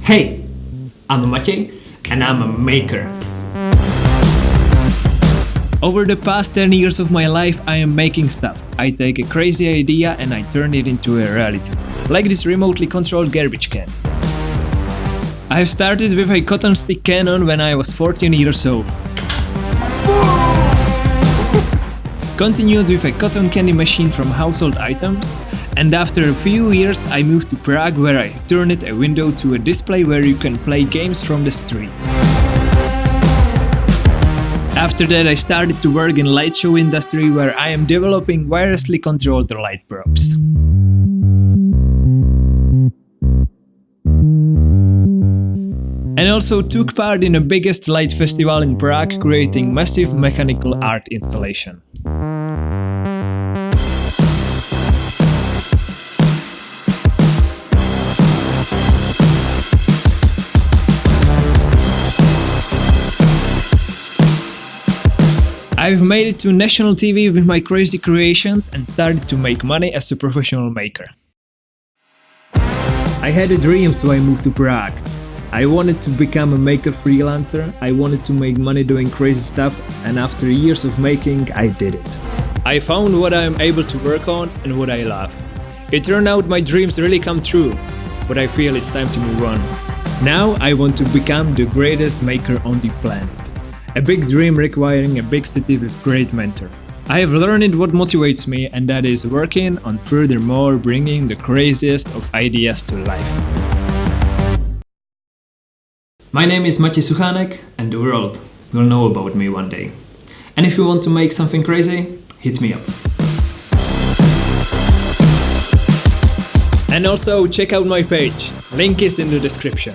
Hey, I'm Maciej and I'm a maker. Over the past 10 years of my life, I am making stuff. I take a crazy idea and I turn it into a reality. Like this remotely controlled garbage can. I have started with a cotton stick cannon when I was 14 years old. Continued with a cotton candy machine from household items, and after a few years I moved to Prague where I turned a window to a display where you can play games from the street. After that I started to work in light show industry where I am developing wirelessly controlled light props. And also took part in the biggest light festival in Prague, creating massive mechanical art installation. I've made it to national TV with my crazy creations and started to make money as a professional maker. I had a dream, so I moved to Prague. I wanted to become a maker freelancer, I wanted to make money doing crazy stuff, and after years of making, I did it. I found what I am able to work on and what I love. It turned out my dreams really come true, but I feel it's time to move on. Now I want to become the greatest maker on the planet. A big dream requiring a big city with great mentor. I have learned what motivates me, and that is working on furthermore bringing the craziest of ideas to life. My name is Maciej Suchanek and the world will know about me one day. And if you want to make something crazy, hit me up. And also check out my page, link is in the description.